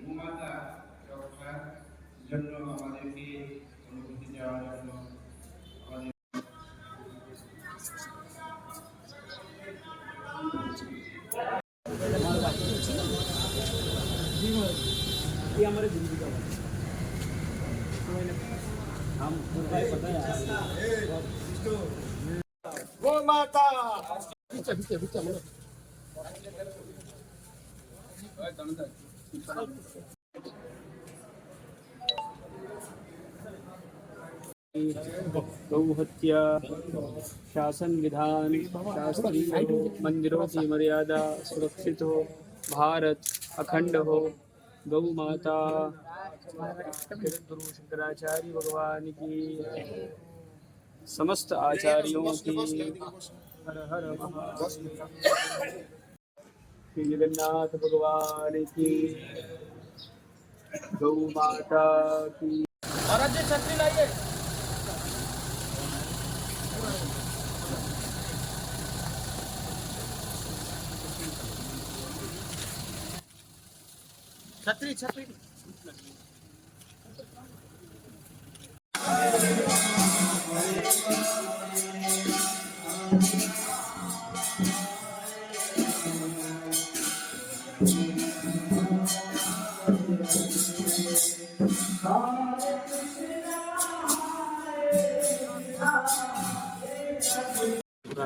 ভূমাতা রক্ষার জন্য আমাদেরকে অনুমতি দেওয়ার জন্য আমাদের हमारे जिंदगी का हम पता है गौ माता गौ हत्या शासन विधान शास्त्रीय हो, मंदिरों की मर्यादा सुरक्षित हो, भारत अखंड हो, गौ माता गुरु शंकराचार्य भगवान की, समस्त आचार्यों की, हर हर महादेव, श्री जगन्नाथ भगवान की, गौ माता की। महाराज जी छतरी लाइए। छतरी छतरी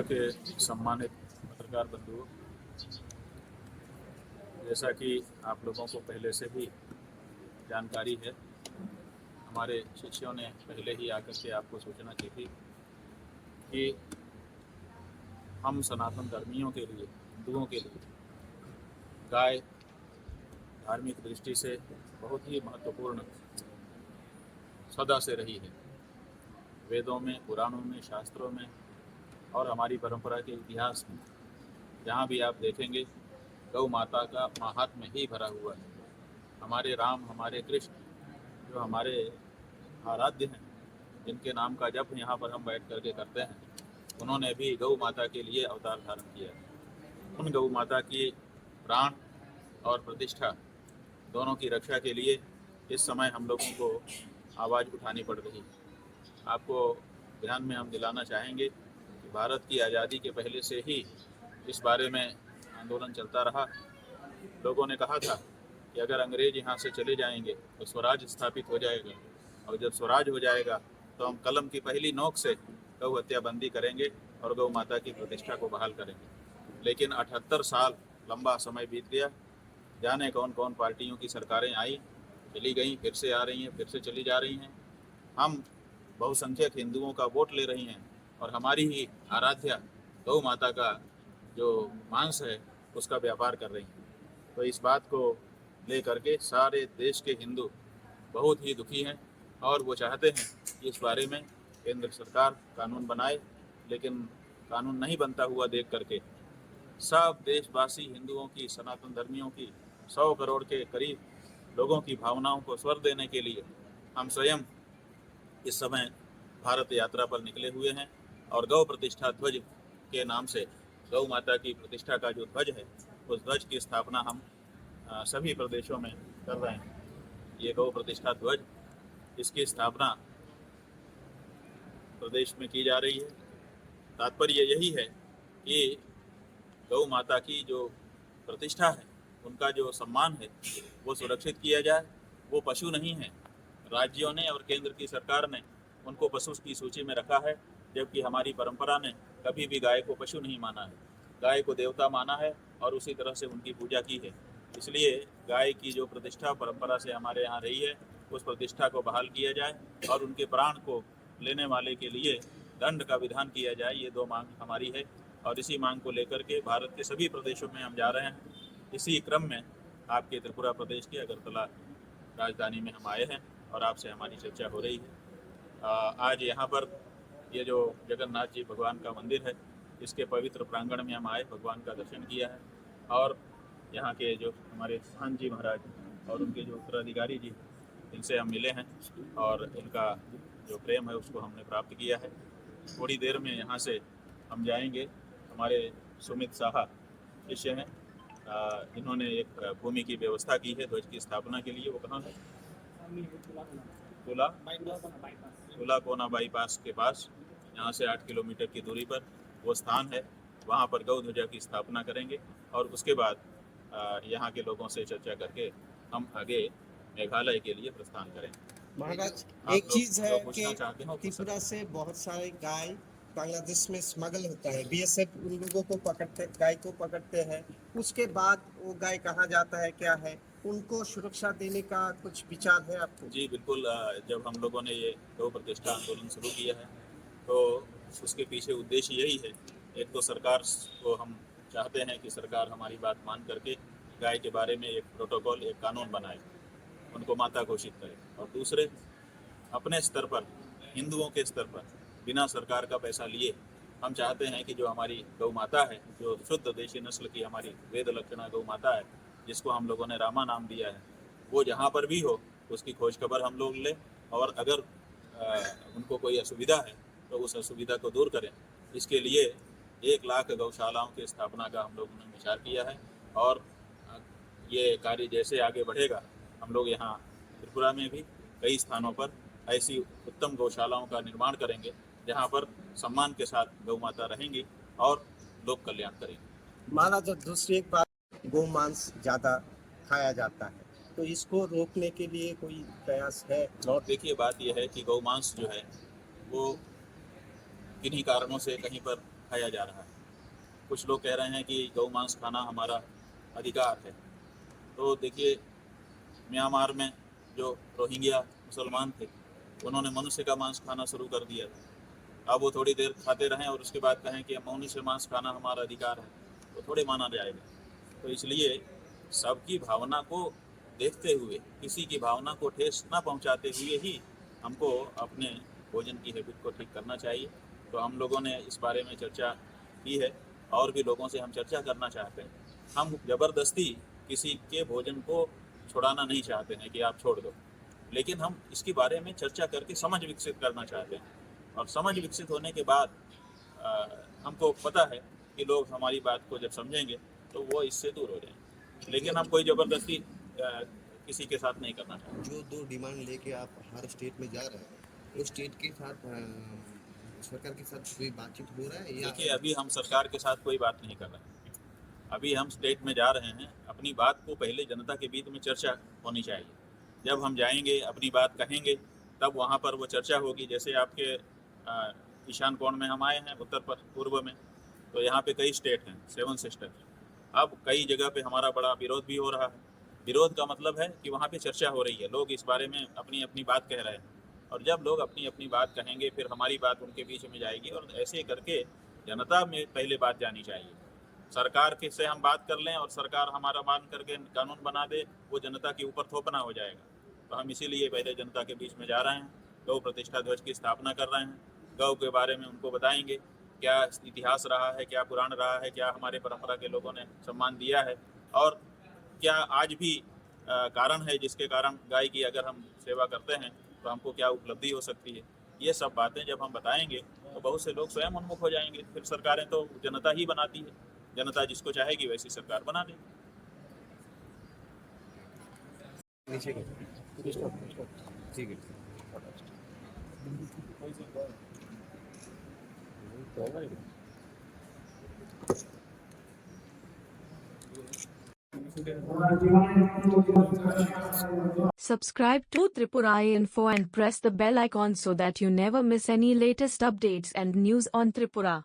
के सम्मानित पत्रकार बंधुओं, जैसा कि आप लोगों को पहले से भी जानकारी है, हमारे शिष्यों ने पहले ही आकर के आपको सूचना की थी कि हम सनातन धर्मियों के लिए, हिंदुओं के लिए गाय धार्मिक दृष्टि से बहुत ही महत्वपूर्ण सदा से रही है। वेदों में, पुराणों में, शास्त्रों में और हमारी परंपरा के इतिहास में जहाँ भी आप देखेंगे गौ माता का महात्म्य ही भरा हुआ है। हमारे राम, हमारे कृष्ण, जो हमारे आराध्य हैं, जिनके नाम का जप यहाँ पर हम बैठ करके करते हैं, उन्होंने भी गौ माता के लिए अवतार धारण किया है। उन गौ माता की प्राण और प्रतिष्ठा दोनों की रक्षा के लिए इस समय हम लोगों को आवाज़ उठानी पड़ रही है। आपको ध्यान में हम दिलाना चाहेंगे कि भारत की आज़ादी के पहले से ही इस बारे में आंदोलन चलता रहा। लोगों ने कहा था कि अगर अंग्रेज यहाँ से चले जाएंगे तो स्वराज स्थापित हो जाएगा, और जब स्वराज हो जाएगा तो हम कलम की पहली नोक से गौ हत्या बंदी करेंगे और गौ माता की प्रतिष्ठा को बहाल करेंगे। लेकिन 78 साल लंबा समय बीत गया। जाने कौन कौन पार्टियों की सरकारें आई, चली गई, फिर से आ रही हैं, फिर से चली जा रही हैं। हम बहुसंख्यक हिंदुओं का वोट ले रही हैं और हमारी ही आराध्या गौ माता का जो मांस है उसका व्यापार कर रही हैं। तो इस बात को ले करके सारे देश के हिंदू बहुत ही दुखी हैं और वो चाहते हैं कि इस बारे में केंद्र सरकार कानून बनाए। लेकिन कानून नहीं बनता हुआ देख करके सब देशवासी हिंदुओं की, सनातन धर्मियों की, 100 करोड़ के करीब लोगों की भावनाओं को स्वर देने के लिए हम स्वयं इस समय भारत यात्रा पर निकले हुए हैं और गौ प्रतिष्ठा ध्वज के नाम से गौ माता की प्रतिष्ठा का जो ध्वज है उस ध्वज की स्थापना हम सभी प्रदेशों में कर रहे हैं। ये गौ प्रतिष्ठा ध्वज, इसकी स्थापना प्रदेश में की जा रही है। तात्पर्य यही है कि गौ माता की जो प्रतिष्ठा है, उनका जो सम्मान है वो सुरक्षित किया जाए। वो पशु नहीं है। राज्यों ने और केंद्र की सरकार ने उनको पशु की सूची में रखा है, जबकि हमारी परंपरा ने कभी भी गाय को पशु नहीं माना है। गाय को देवता माना है और उसी तरह से उनकी पूजा की है। इसलिए गाय की जो प्रतिष्ठा परंपरा से हमारे यहाँ रही है, उस प्रतिष्ठा को बहाल किया जाए और उनके प्राण को लेने वाले के लिए दंड का विधान किया जाए। ये 2 मांग हमारी है और इसी मांग को लेकर के भारत के सभी प्रदेशों में हम जा रहे हैं। इसी क्रम में आपके त्रिपुरा प्रदेश के अगरतला राजधानी में हम आए हैं और आपसे हमारी चर्चा हो रही है। आज यहाँ पर ये जो जगन्नाथ जी भगवान का मंदिर है, इसके पवित्र प्रांगण में हम आए, भगवान का दर्शन किया है और यहाँ के जो हमारे खान जी महाराज और उनके जो उत्तराधिकारी जी, इनसे हम मिले हैं और इनका जो प्रेम है उसको हमने प्राप्त किया है। थोड़ी देर में यहाँ से हम जाएंगे। हमारे सुमित साहा शिष्य हैं, इन्होंने एक भूमि की व्यवस्था की है ध्वज की स्थापना के लिए। वो कहाँ है? तुला कोना बाईपास के पास, यहाँ से 8 किलोमीटर की दूरी पर वो स्थान है। वहाँ पर गौ ध्वजा की स्थापना करेंगे और उसके बाद यहाँ के लोगों से चर्चा करके हम आगे मेघालय के लिए प्रस्थान करेंगे। महाराज आप एक लोग चीज है जो कि पूछना चाहते हो, त्रिपुरा से बहुत सारे गाय बांग्लादेश में स्मगल होता है। बीएसएफ उन लोगों को पकड़ते, गाय को पकड़ते हैं, उसके बाद वो गाय कहाँ जाता है, क्या है, उनको सुरक्षा देने का कुछ विचार है आपको? जी बिल्कुल। जब हम लोगों ने ये गौ प्रतिष्ठा आंदोलन शुरू किया है तो उसके पीछे उद्देश्य यही है। एक तो सरकार को हम चाहते हैं कि सरकार हमारी बात मान करके गाय के बारे में एक प्रोटोकॉल, एक कानून बनाए, उनको माता घोषित करे। और दूसरे, अपने स्तर पर, हिंदुओं के स्तर पर, बिना सरकार का पैसा लिए हम चाहते हैं कि जो हमारी गौ माता है, जो शुद्ध देशी नस्ल की हमारी वेद लक्षणा गौ माता है, जिसको हम लोगों ने रामा नाम दिया है, वो जहाँ पर भी हो उसकी खोज खबर हम लोग लें और अगर उनको कोई असुविधा है तो उस असुविधा को दूर करें। इसके लिए 1 लाख गौशालाओं की स्थापना का हम लोगों ने विचार किया है और ये कार्य जैसे आगे बढ़ेगा हम लोग यहाँ त्रिपुरा में भी कई स्थानों पर ऐसी उत्तम गौशालाओं का निर्माण करेंगे जहाँ पर सम्मान के साथ गौ माता रहेंगी और लोक कल्याण करेंगे। महाराज दूसरी एक बात, गौ मांस ज्यादा खाया जाता है, तो इसको रोकने के लिए कोई प्रयास है? और देखिए, बात यह है कि गौ मांस जो है वो किन्हीं कारणों से कहीं पर खाया जा रहा है। कुछ लोग कह रहे हैं कि गौ मांस खाना हमारा अधिकार है। तो देखिए, म्यांमार में जो रोहिंग्या मुसलमान थे उन्होंने मनुष्य का मांस खाना शुरू कर दिया था। अब वो थोड़ी देर खाते रहें और उसके बाद कहें कि मनुष्य मांस खाना हमारा अधिकार है, तो थोड़े माना जाएगा। तो इसलिए सबकी भावना को देखते हुए, किसी की भावना को ठेस न पहुंचाते हुए ही हमको अपने भोजन की हैबिट को ठीक करना चाहिए। तो हम लोगों ने इस बारे में चर्चा की है और भी लोगों से हम चर्चा करना चाहते हैं। हम ज़बरदस्ती किसी के भोजन को छुड़ाना नहीं चाहते हैं कि आप छोड़ दो, लेकिन हम इसके बारे में चर्चा करके समझ विकसित करना चाहते हैं। और समझ विकसित होने के बाद हमको पता है कि लोग हमारी बात को जब समझेंगे तो वो इससे दूर हो जाएंगे, लेकिन हम कोई ज़बरदस्ती किसी के साथ नहीं करना चाहते। जो 2 डिमांड लेके आप हर स्टेट में जा रहे हैं, उस स्टेट के साथ सरकार के साथ कोई बातचीत हो रहा है या? देखिए, अभी हम सरकार के साथ कोई बात नहीं कर रहे हैं। अभी हम स्टेट में जा रहे हैं, अपनी बात को पहले जनता के बीच में चर्चा होनी चाहिए। जब हम जाएंगे, अपनी बात कहेंगे, तब वहाँ पर वो चर्चा होगी। जैसे आपके ईशान कोण में हम आए हैं, उत्तर पूर्व में, तो यहाँ पे कई स्टेट हैं, 7 सिस्टर। अब कई जगह पे हमारा बड़ा विरोध भी हो रहा है। विरोध का मतलब है कि वहाँ पे चर्चा हो रही है, लोग इस बारे में अपनी अपनी बात कह रहे हैं। और जब लोग अपनी अपनी बात कहेंगे फिर हमारी बात उनके बीच में जाएगी और ऐसे करके जनता में पहले बात जानी चाहिए। सरकार के से हम बात कर लें और सरकार हमारा मान करके कानून बना दे, वो जनता के ऊपर थोपना हो जाएगा। तो हम इसीलिए पहले जनता के बीच में जा रहे हैं, गौ प्रतिष्ठा ध्वज की स्थापना कर रहे हैं। गौ के बारे में उनको बताएंगे क्या इतिहास रहा है, क्या पुराण रहा है, क्या हमारे परंपरा के लोगों ने सम्मान दिया है और क्या आज भी कारण है जिसके कारण गाय की अगर हम सेवा करते हैं तो हमको क्या उपलब्धि हो सकती है। ये सब बातें जब हम बताएंगे तो बहुत से लोग स्वयं उन्मुख हो जाएंगे। फिर सरकारें तो जनता ही बनाती है, जनता जिसको चाहेगी वैसी सरकार बना देगी। ठीक है। Subscribe to Tripura Info and press the bell icon so that you never miss any latest updates and news on Tripura.